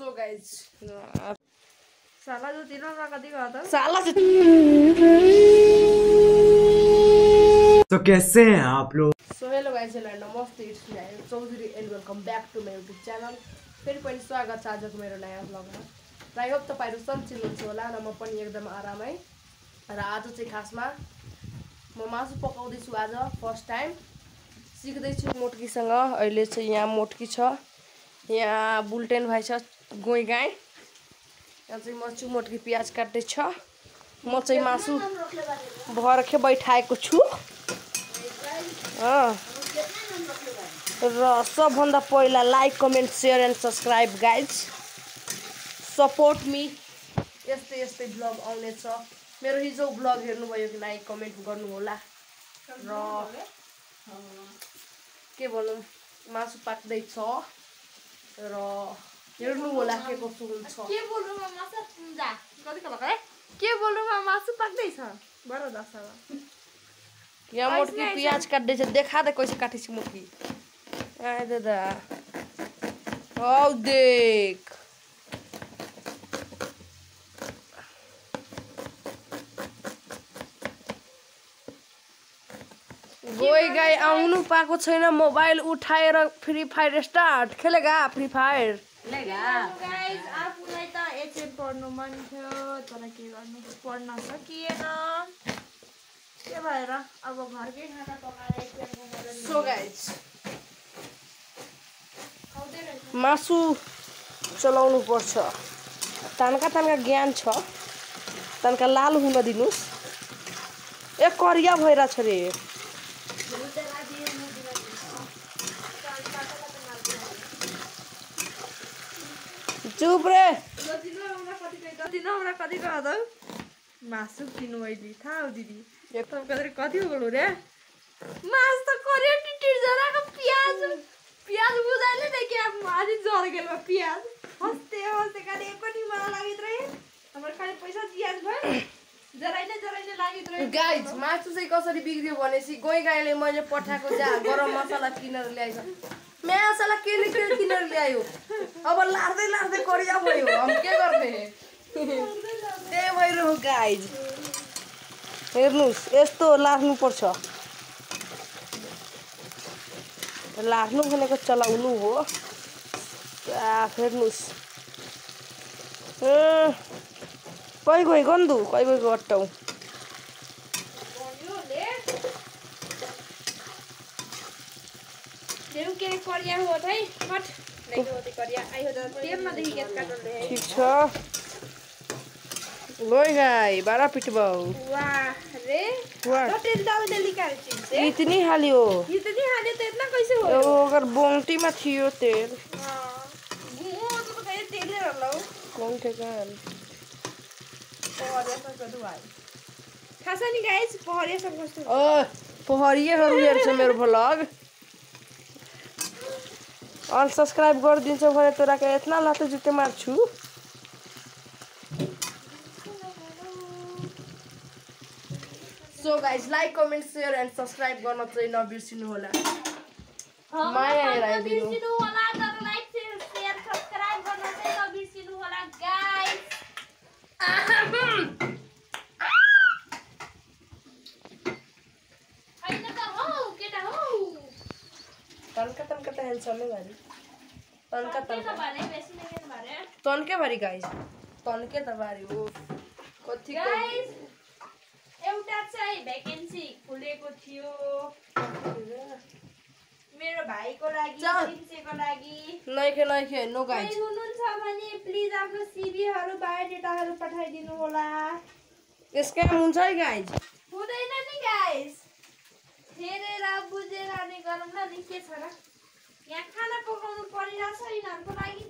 So guys साला जो तीनों का कदी का था साला से तो कैसे हैं आप लोग? सो हेलो गाइज नमस्ते it's me Ayush Chaudhary and welcome back to my YouTube channel. फेरि पनि स्वागत छ आजको मेरो नयाँ ब्लगमा। र आई होप तपाईँहरू सन्चिल हुनुहुन्छ होला र म पनि एकदम आरामै। र आज चाहिँ खासमा म मासु पकाउँदैछु आज फर्स्ट टाइम सिक्दैछु मोटकीसँग। अहिले चाहिँ यहाँ मोटकी छ, यहाँ बुल्टेन भाइ छ गोइ गाई, यहाँ चाहिँ मर्चु मोटकी प्याज काट्दैछ। म चाहिँ मासु भर्खे बैठाएको छु। र सबभन्दा पहिला like comment share and subscribe guys, support me. यस्तै यस्तै ब्लग आउनेछ। मेरो हिजो ब्लग हेर्नुभयो कि लाइक कमेन्ट गर्नु होला। र के भनौँ, मासु पाक्दैछ र हेर्नु होला के कस्तो हुन्छ। के बोल्नुमा मासु जा कति कला है के बोल्नुमा मासु पाक्दै छ बडा दसला। यहाँ मोटकी प्याज काट्दैछ, देखा दे कैसे काटेछ मोटकी। आए दादा औ देख, गोइ गाई आउनु पाएको छैन। मोबाइल उठाएर फ्री फायर स्टार्ट खेलेगा। फ्री फायर गाइस आफुलाई त एचएम पढ्नु मन थियो तर के गर्नु पढ्न सकिएन। के भएर अब घरकै खाना पकाएर एचएम सो गाइज मासु चलाउनु पर्छ। तनका तनका ज्ञान छ, तनका लाल हुन दिनुस्। ए करिया भइरहेछ रे। चुप रे। हमरा कति कह दौ मासु किनु अहिले थाहा दिदी एकदम कति बोल्नु रे मास त करियो टिटिर जराको प्याज प्याज बुझाइले नै के आधी जर गेलमा प्याज हस्ते हस्ते काले पनि मला लागित रहे। हाम्रो खाली पैसा जियाज भयो जराइले लागित रहे। गाइज मासु चाहिँ कसरी बिग्रियो भनेपछि गोइ गाईले मैले पठाएको जा गरम मसला किनेर ल्याएछ। मसला के किनेर ल्यायो, अब लार्दै लार्दै करिया भयो। हम के गर्ने त्यही भइरह्यो गाइज। हेर्नुस् यस्तो लार्नुपर्छ। लार्नु भनेको चलाउनु हो। हेर्नुस् कै गयो गन्धु, कै गयो अट्टाउ। देउ के करिया हो है हट नहीं होती करिया आई हो त तेल न देखि के काटल रे। ठीक छ गोइ गाई बारा पिटबौ। वाह रे तो तेल डाल दे निकाल चीज से इतनी हालियो इतनी हाले तो इतना कैसे हो यो अगर बोंगटी में थियो तेल। हां वो तो कहे तेल ले लो कौन के काल और ऐसा कर दो भाई खासा नहीं गाइस पहरिया सब कस्तो ओ पहरियाहरु हेर्छ मेरो भ्लग। अनसब्स्क्राइब गरिदिन्छ भने तोराके यतना लातो जुते मार्छु। So guys like comment share and subscribe गर्न चाहिँ नबिर्सिनु होला। माया हेराइदिनु होला तर लाइक शेयर सब्स्क्राइब गर्न चाहिँ नबिर्सिनु होला गाइस। हैन त हो केटा हो तनका तनका त हेल्छमै भारी तनका तनका भने बेसी नै के भरे तनके भारी गाइज तनके त भारी हो। कति गाइस एउटा चाहिँ भ्याकेन्सी खुलेको थियो मेरो भाइको लागि सिन्सेको लागि। नइखे नो गाइज हुनुहुन्छ भने प्लिज आफ्नो सिभीहरु बायोडेटाहरु पठाइदिनु होला। स्क्याम हुन्छ है गाइज, हुँदैन नि गाइस। हेरेर बुझेर नि गरौँ न नि के छ र। यहाँ खाना पकाउनु परिरहेछ यिनीहरुको लागि।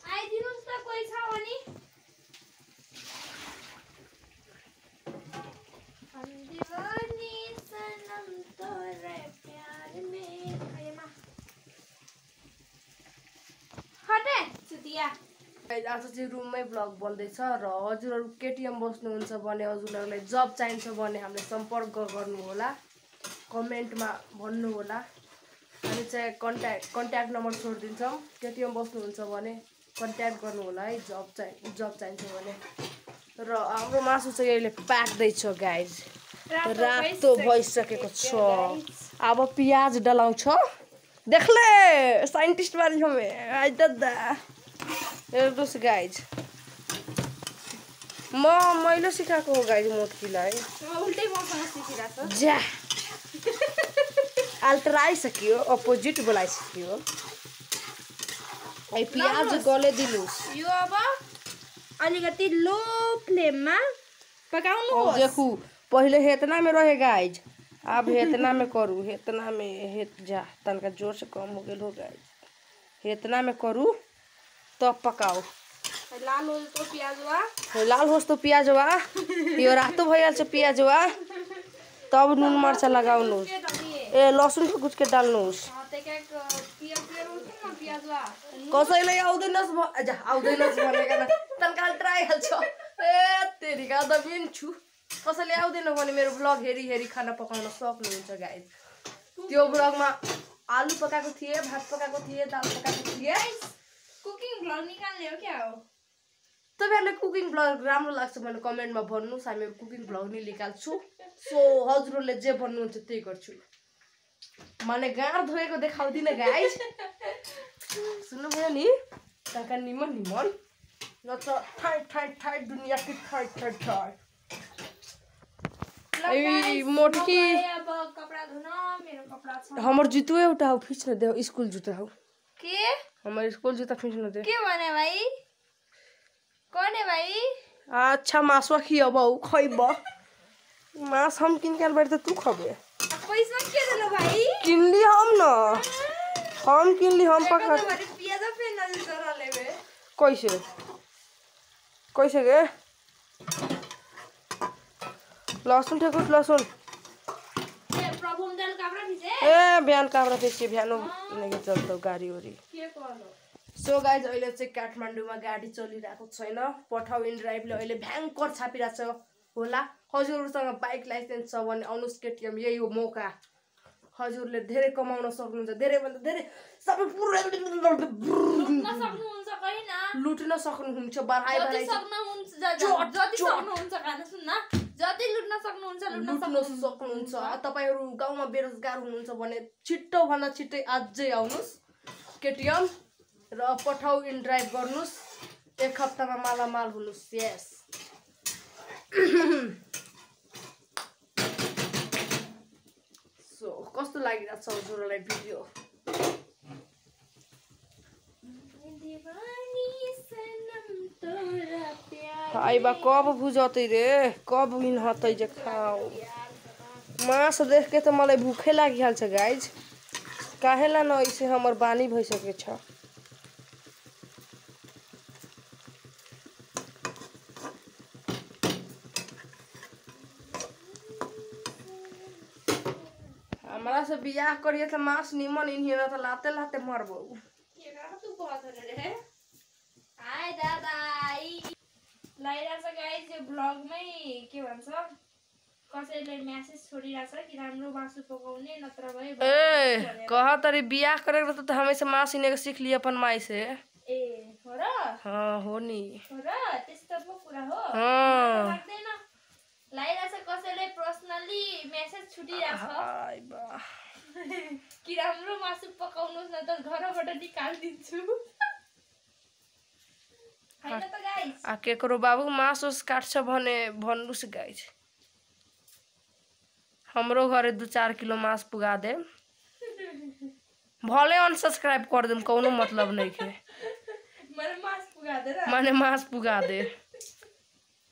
आइदिनुस् त कोही छ भने। हम दीवानी सनम तोरे प्यार में आयमा हटे चुतिया। आज चाहिँ रुममै ब्लग बन्दैछ र हजुरहरू केटिएम बस्नुहुन्छ भने हजुरहरूलाई जब चाहिन्छ भने हामीलाई सम्पर्क गर्नु होला, कमेन्टमा भन्नु होला। हामी हामी चाहिँ कन्ट्याक्ट नम्बर छोडिदिन्छौँ केटीएम बस्नुहुन्छ भने कन्ट्याक्ट गर्नु होला है जब चाहिन्छ भने र हाम्रो मासु चाहिँ अहिले पाक्दैछ गाइज रातो भइसकेको छ अब प्याज डलाउँछ देखले साइन्टिस्ट बानी हमें आज दादा हेर्नुहोस् गाइज मैले सिकाएको हो गाइज मोटकीलाई उल्टै मसँग सिकिरहेको छ जा अल्टराइसक्यो अपोजिट बोलाइसक्यो ए प्याज गले दिनुस् यो अब अलिकति लो फ्लेममा पकाउनु और देखू पहले हेतना में रहे गाइज अब हेतना में करू हेतना में हेत जा तनका जोर से कम हो गेल हो गाइज हेतना में करू तब पकाओ लाल हो तो प्याजवा लाल होस् तो प्याजवा यो रातो भइहाल्छ प्याजवा तब नुन मर्चा लगाउनुहोस् ए लसुन कुच के डाल्नुहोस् कसैले आउँदैनस् भनेका न तन्का अल्टराइहाल्छ ए तेरिका त मिन्छु कसैले आउँदैन भने मेरो ब्लग हेरी खाना पकाउन सक्नुहुन्छ गाइज त्यो ब्लगमा आलु पकाएको थिएँ भात पकाएको थिएँ दाल पकाएको थिएँ कुकिङ ब्लग निकाल्ने हो क्या हो तपाईहरुले कुकिङ ब्लग राम्रो लाग्छ भने कमेन्टमा भन्नुस् हामी कुकिङ ब्लग नि निकाल्छु सो हजुरहरूले जे भन्नुहुन्छ त्यही गर्छु माने गाड धोएको देखाउँदिन गाइज सुन्नुभयो नि तका निमन नत्र ठाइ दुनिया की ठाइ ए मोटकी अब कपडा धुन मेरो कपडा छ हमर जुतो एउटा हो खिच्न दे स्कुल जुतो हो के हमर स्कुल जुतो खिच्न दे के भने भाइ कने भाइ अच्छा मासवा खियबौ खइब मास हम किन के बार त तू खबे पैसा के देलो भाइ किनली हम न हम किनली हम पका पियाज पे नजर जरा लेबे कैसे गे लसुन ठेकुट लसुन ए प्रभुम दाल काबरा भिजे ए बिहान काबरा फेसी बिहान नहीं चल्दो गाडी ओरी के कहलो सो गाइज अहिले चाहिँ काठमाडौँमा गाडी चलिरहेको छैन पठाउ इन ड्राइभले अहिले भयङ्कर छापिरहेको छ होला हजुरहरूसँग बाइक लाइसेन्स छ भने आउनुहोस् केटीएम यही हो मौका हजुरले धेरै कमाउन सक्नुहुन्छ धेरै भन्दा धेरै सबै पुरै लुट्न सक्नुहुन्छ कहिन लुट्न सक्नुहुन्छ बढाइ जति सक्नुहुन्छ खान सुन्न जति लुट्न सक्नुहुन्छ लुट्न सक्नुहुन्छ तपाईहरु गाउँमा बेरोजगार हुनुहुन्छ भने छिट्टो भन्दा छिट्टै आजै आउनुस् केटीएम र पठाउ इन ड्राइभ गर्नुस् एक हप्तामा मालामाल हुनुस् यस सो कस्तो लागिरहेछ हजुरलाई भिडियो आइबा कब बुझतै रे कब इन हतै जे खाओ मास देख के त मलाई भूखे लागिहाल्छ गाइज काहेला न ऐसे हमर बानी भइसके छ हमरा से बियाह करिए त मास निमन इन्हेरा त लाते लाते मरबो केरा तू बहुत रे हाय दादा लाइराछ गाइस यो ब्लगमै के भन्छ कसैले मेसेज छोडिराछ कि राम्रो मासु पकाउने नत्र भए ए कह तरी बियाह करेको त हमेशा मास इनेको सीख लिए अपन माई से ए हो र हां हो नि हो र त्यस्तो पो कुरा हो हां लाग्दैन लाइराछ कसैले पर्सनली मेसेज छुटिराछ हाय बा कि राम्रो मासु पकाउनुस् न त घरबाट निकाल्दिन्छु हैन त गाइस आ केकरो बाबु मास उस काट्छ भने भन्नुस् गाइस हमरो घरे 2-4 किलो मास पुगा दे भले अनसब्सक्राइब कर देम कोनो मतलब नहीं के माने मास पुगा दे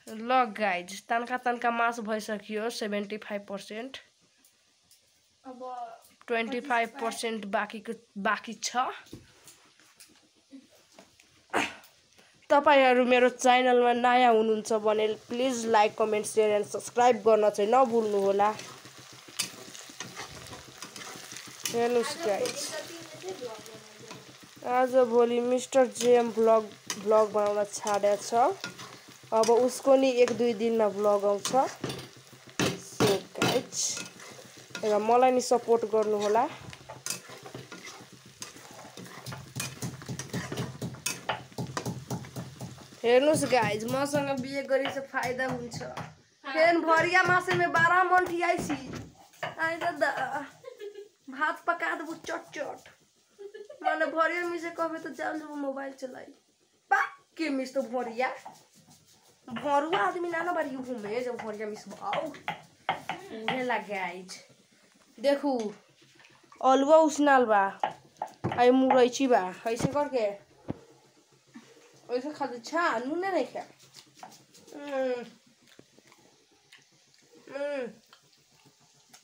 ल गाइज तनका मास भइसक्यो 75% अब 25% बाकी छ तपाईहरु मेरो च्यानलमा नयाँ हुनुहुन्छ भने please like comment share end subscribe गर्न चाहिँ नभुल्नु होला हेर्नुस् गाइज आज भोलि मिस्टर जेएम ब्लग बनाउन छाडेको छ अब उसको नि 1-2 दिनमा ब्लग आउँछ सो गाइज र मलाई नि सपोर्ट गर्नु होला हेर्नुहोस् गाइज मसँग बिहे गरी से फाइदा हुन्छ फेन भरिया मासे में 12 मन ठियाइसी आइ दादा भात पका देबू चट चट माने भरिया मिसे कहबे तो जाओ जो मोबाइल चलाई के मिस तो भरिया भरुआ आदमी ना बारी घूमे जब भरिया मिस आओ उहे ला गाइज देखू अलुआ उसनाल बा आई मुरैची बा ऐसे करके ऐसे खा दे छा नून नहीं खा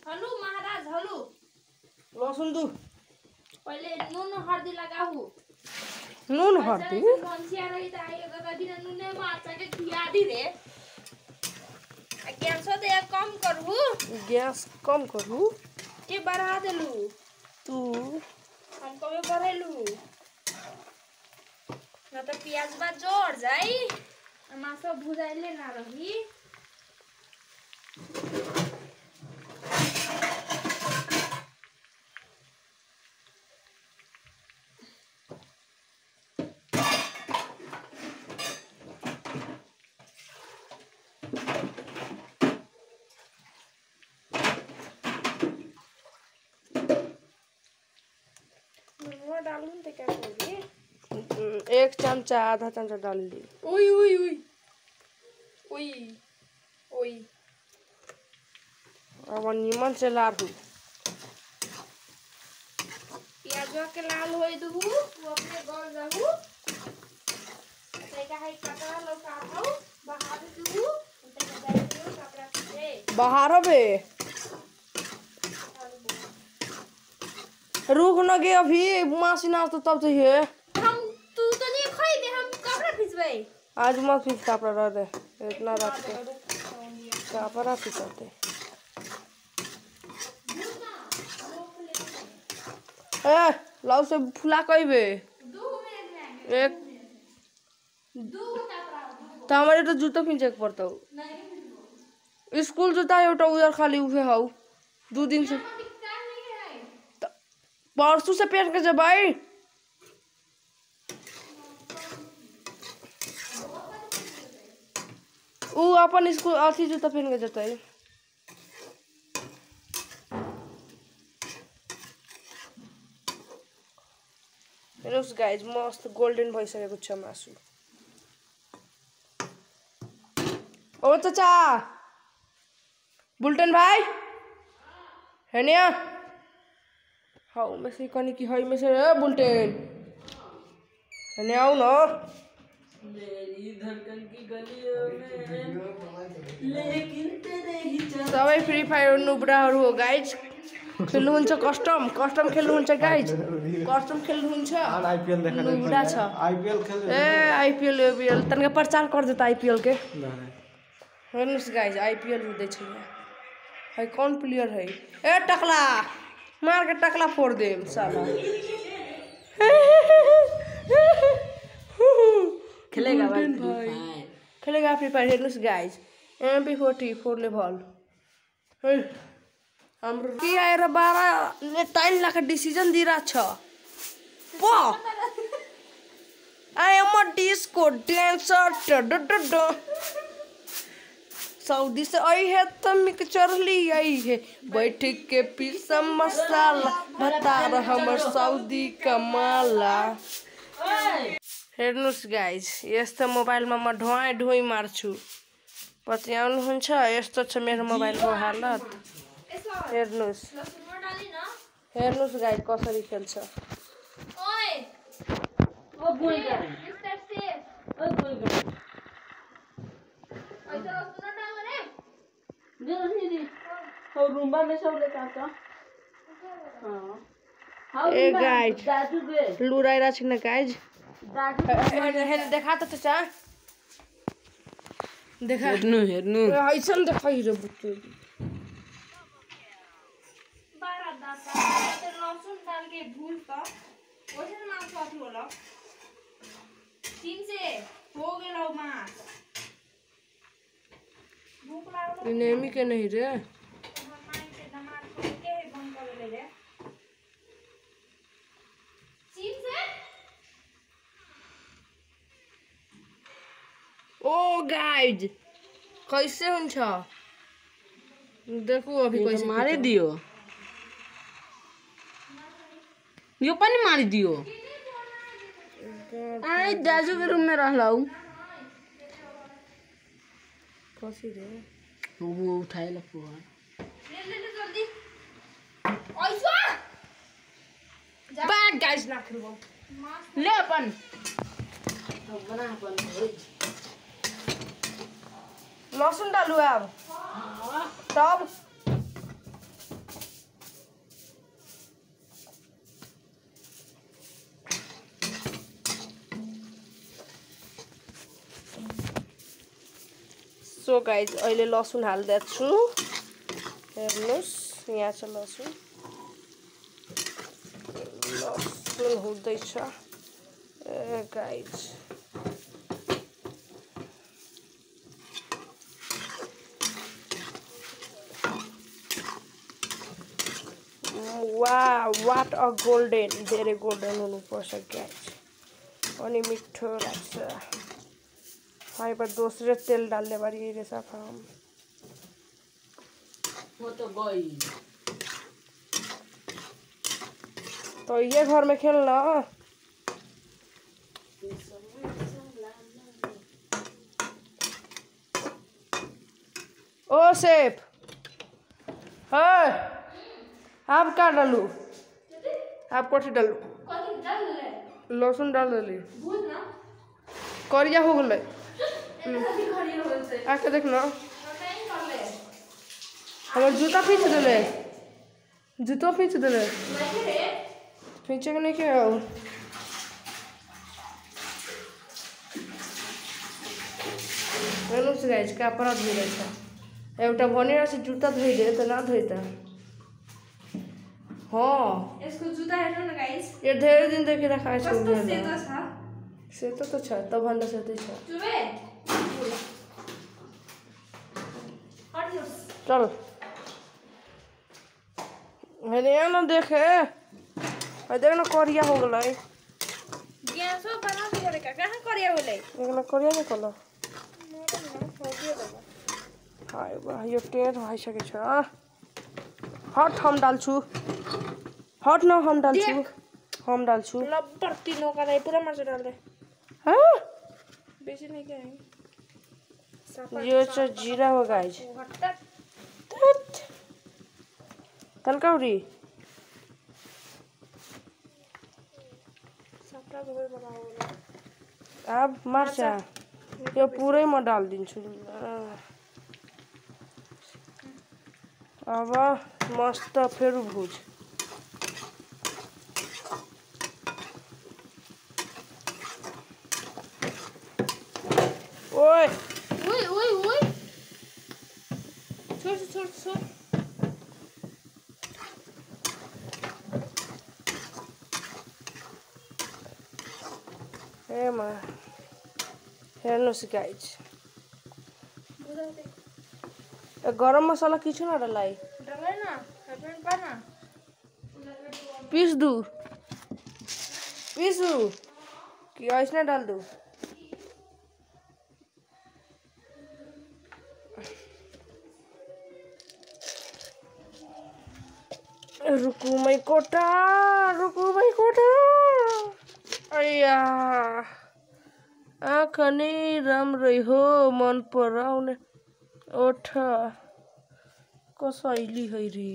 हलु महाराज हलु लहसुन दू पहिले नुन हर्दी लगाऊ नून हर्दी मनसिया रही त आइएको कति न नुने माछा के खिया दी रे गैस दे कम करू गैस कम करू के बढ़ा देलू तू हम कबे बढ़ेलू न त प्याज बा जोड़ जाई माछा भुजाइले ना रही डालूं तो क्या करोगी 1 चमचा आधा चमचा डाल दी उई उई उई उई उई अब नीमन से लारू प्याज के लाल होई दू वो अपने गल जाहू तैका है कटरा लौका खाओ बाहर दू तैका जाई दू कपड़ा से बाहर बे रुक न गे अभी मासी नाच तो तब चाहिए हम तू तो नहीं खाई दे हम कपड़ा खींचबे आज मत फिर कपड़ा रह दे इतना रात के कपड़ा फिसलते ए लाउ से फुला कइबे 2 मिनट में एक 2 कपड़ा त हमारे तो जूता पिंचे के पड़ता नहीं स्कूल जूता एउटा उधर खाली उहे हौ 2 दिन से परसों से पहन के जब आई ऊ अपन स्कूल अथी जूता पहन के जतै हेर्नुहोस् गाइज मस्त गोल्डन भइसकेको छ मासु ओ चाचा बुल्टन भाई हेर्ने हाँ में से कनी की हई में से बुल्टन हेर्ने आऊ न मेरी धड़कन की गलियों में लेकिन तेरे ही सबै फ्री फायर नुब्राहरू हो गाइज खेल्नुहुन्छ कस्टम कस्टम खेल्नुहुन्छ गाइज कस्टम खेल्नुहुन्छ आईपीएल देखा नुब्रा छ आईपीएल खेल ए आईपीएल तनका प्रचार कर देता आईपीएल के हेर्नुहोस् गाइज आईपीएल हुँदैछ यहाँ है कौन प्लेयर है ए टकला मार के टकला फोड़ दे साला खेलेगा भाई खेलेगा फ्री फायर हेर्नुहोस् गाइज MP44 लेभल हाम्रो के आएर 12 लाख डिसिजन दिइरहेको छ प I am a disco dancer Saudi से आई है तो मिक्सचर ली आई है बैठ के पीसा मसाला बता रहा हमर सऊदी का माला हेर्नुहोस् गाइज यस्तो मोबाइलमा म ढोइ ढोइ मार्छु पत्याउनुहुन्छ यस्तो छ मेरो मोबाइलको हालत हेर्नुहोस् हेर्नुहोस् गाइज कसरी खेल्छ ओए वो बोल गया मिस्टर सेफ वो बोल गया ऐसा सुनो डाल रे जो नहीं दी तो रूम्बा में सब लेता था हाँ ए गाइज दादू गए लुराइरहेको छैन गाइज दादू देखा त चाचा देखा हेर्नु ऐसा देखाइरो बुट्टु बारा दाता तो लहसुन डाल के भून का वैसे मांस स्वाद होला 3 से हो गेलो मांस भूख लागलो नेमी के नहीं रे माई से दमार खोल के बंद कर ले रे 3 से गाइज कैसे हुन्छ देखो अभी यो कैसे मारिदियो यो पनि मारिदियो आइ दाजुको रुममा रहलौ कसी रे वो उठाइल फोन ले जल्दी आइसो बाग गाइज नाख्नु ले अपन बना अपन लसुन डालू अब तब सो गाइज अहिले लसुन हाल्दैछु हेर्नुहोस् यहाँ छ लसुन लसुन हुँदैछ गाइज वाह वाट अ गोल्डन धेरै गोल्डन हुनुपर्छ गाइज अनि मिठो लाग्छ दोसरे तेल डालने वाली रहेछ फार्म म त गई तो ये घर में खेलना ओ सेफ है आप क्या डालू आप कथी डालू कति डाल ले लहसुन डाल दिली बुझ न करिया हो गए कति खरियो होइसे आके देख ना नहीं कर ले हमार जूता खींच दिले जूतो खींच दिले नहीं रे खींचे के नहीं क्या हो हेर्नुहोस् गाइज कपडा धोइरहेछ एउटा भनेर चाहिँ जुत्ता धोइदियो त नधोइता यसको जुत्ता हेर्नु न गाइस यो धेरै दिनदेखि राखेको छु कस्तो सेतो छ सेतो त छ तभन्दा सेतै छ चुबे हट्नुहोस् चल हेरे न देखे देख न करिया हो गलै यहाँ सब बना दे रे कहाँ करिया होले एकला करिया नहीं कल हाय वाह यो टेढ़ भइसकेको छ हट हम डाल्छु हट न हम डाल्छु हम डाल्छु लब्बर तीनों का नहीं पूरा मर्च डाल दे हाँ बेसी नहीं क्या है यो चाहिँ जीरा हो गाइज हट्टा तलकाउरी सपना बहुत बड़ा होगा अब मर्चा यो पुरै म डालिदिन्छु अब मस्त फेरि भुज ओए ओए ओए ओए छोड़ छोड़ छोड़ ए मा हेर्नुहोस् गाइज गरम मसला किछु न डलाई डाले ना हेडफोन पा ना पीस दू पीसू कि ऐसने डाल दू रुकू मैं कोटा अय्या आँखा नै राम्रै हो मन पराउने ओठ कसैली है रे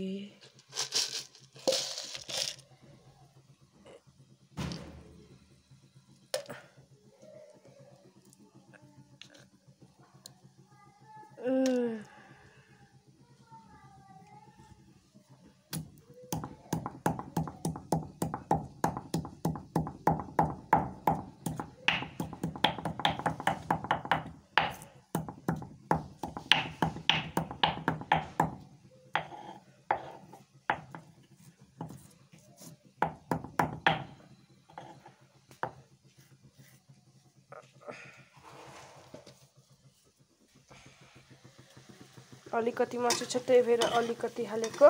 अलिकति मासु छ त्यही भएर अलिकति हालेको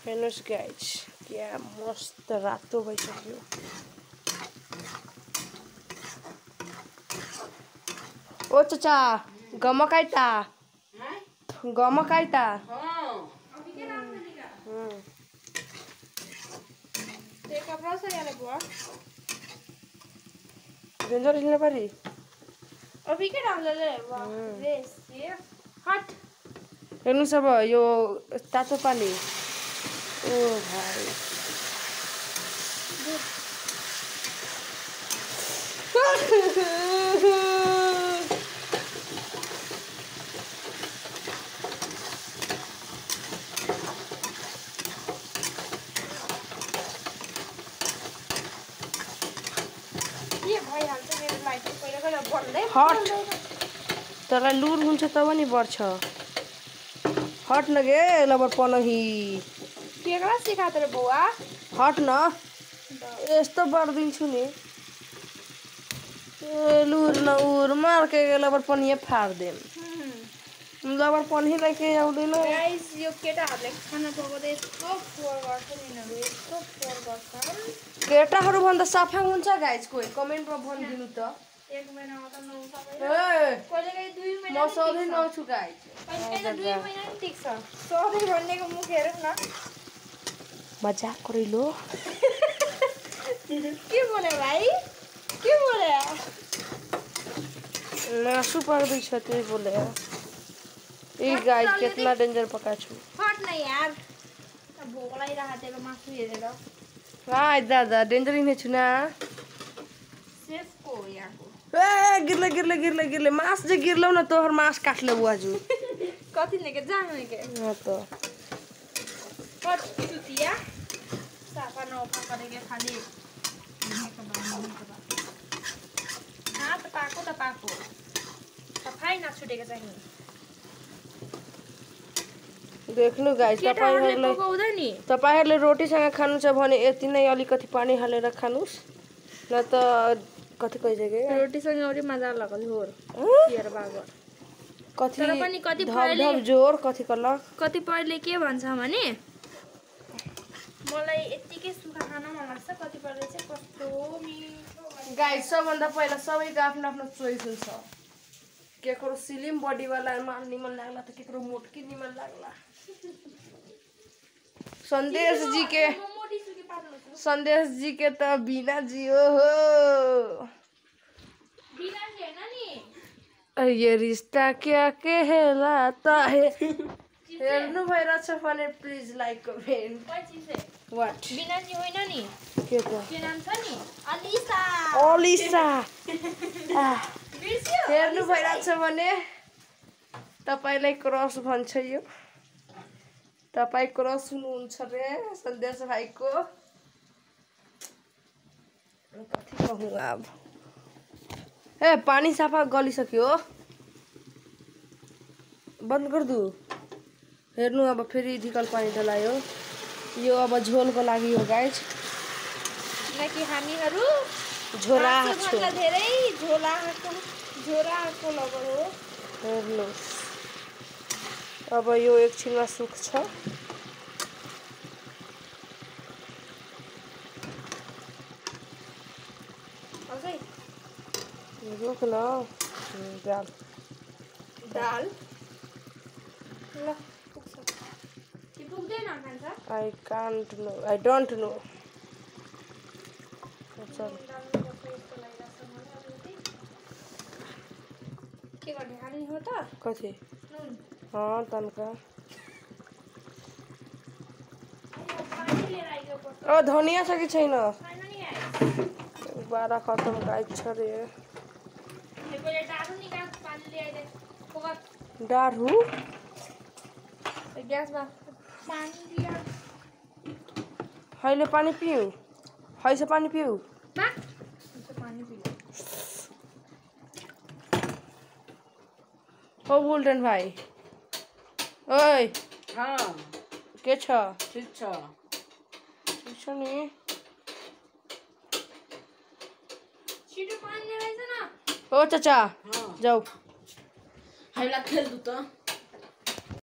हेर्नुहोस् गाइज क्या मस्त रातो भइसक्यो ओ चाचा गमकाइता गमकाइता डेन्जर हिँड्न पारि अभी के राम्रो रेस हट हेर्नुहोस् अब यो तातो पानी ओ भाइ हट तँलाई लुर हुन्छ तब नि बढ्छ हट न गे लबर पनही केकरा सिकात रे बौआ हट न यस्तो बढिदिन्छु नि ए लुर न उर मार के लबर पनिए फाड्देम लबर पनिलाई के आउँदैन गाइस यो केटाहरूले खाना पकाउँदा यस्तो फोहोर गर्छ नि यिनीहरू यस्तो फोहोर गर्छन् केटाहरू भन्दा सफा हुन्छ गाइज कोही कमेन्टमा भनिदिनु त एक महिनामा त नौ ए कहिलेकाहीँ 2 महिना म सधैँ नआउँछु गाइज कहिलेकाहीँ 2 महिना नि टिक्छ सधैँ भन्नेको मुख हेरौँ न मजाक करेलो के बोले भाइ के बोले मासु पर्दैछ त्यही बोले ए गाइज कितना डेन्जर पकाएको छु हट न यार भोक लागिरहेको तेरो मासु हेरेर हाय दादा डेन्जर हिँड्ने छु न सेफको हो यहाँको ए गिर्ले गिर्ले गिर्ले गिर्ले मास जे गिर्लौ न तोहर मास काट्ले बुआजु कति ने के जाने के हाँ तो हट चुतिया साफा नौफा करेके खाली हात पाको त पाको सफाइ नछुटेको चाहिँ देख्नु गाइस तपाईहरुले रोटीसँग खानु छ भने यति नै अलिकति पानी हालेर खानुस् न त कति कहिजे रोटीसँग अरु मजा लाग्छ होर यार बागर कति तर पनि कति धब जोर कति कलक कति पहिले के भन्छ भने मलाई यतिकै सुखा खान मन लाग्छ कति पहिले चाहिँ कस्तो मिठो गाइस सबभन्दा पहिला सबैको आफ्नो आफ्नो चोइस हुन्छ केकरो स्लिम बॉडी वाला मान निमन लाग्ला त केकरो मोटकी निमन लाग्ला संदेश जी के त बिना जी हो बिना जी हैन नि ये रिश्ता क्या कहलाता है हेर्नु भइराछ भने प्लिज लाइक कमेन्ट पछि से व्हाट बिना जी होइन नि के त के नाम छ नि अलिसा ओलिसा बिर्स्यो हेर्नु भइराछ भने तपाईलाई क्रस भन्छ यो तपाई क्रस हुनुहुन्छ रे सन्देश भाइको कति कहूँ अब ए पानी साफा गलिसक्यो बन्द गर्दु हेर्नु अब फेरि ढिकल पानी ढलायो यो अब झोलको लागि हो गाइज किनकि हामीहरू झोला भन्दा धेरै झोराको लबर हो हेर्नु अब यो एकछिनमा सुक्छ अझै रुक न दाल दाल ल पुग्छ कि पुग्दैन खान्छ I can't know I don't know चल के गर्ने हाल्ने हो त कति नुन हाँ तनका पानी लिएर आइगयो पर्छ ओ धनिया छ कि छैन छैन नि गाइस बारा खतम गाइस छ रे पहिले डाडु निकाल पानी ल्याइदे पोका डाढु ग्यासमा पानी दिया अहिले पानी पिउ हैसे पानी पिउ पानी पियो हो गोल्डन भाइ ओइ हाँ के छ ठीक छ ठीक छ नि छिटो पानी लिएर आइज न ओ चाचा हाँ जाऊ हामीलाई खेल दु त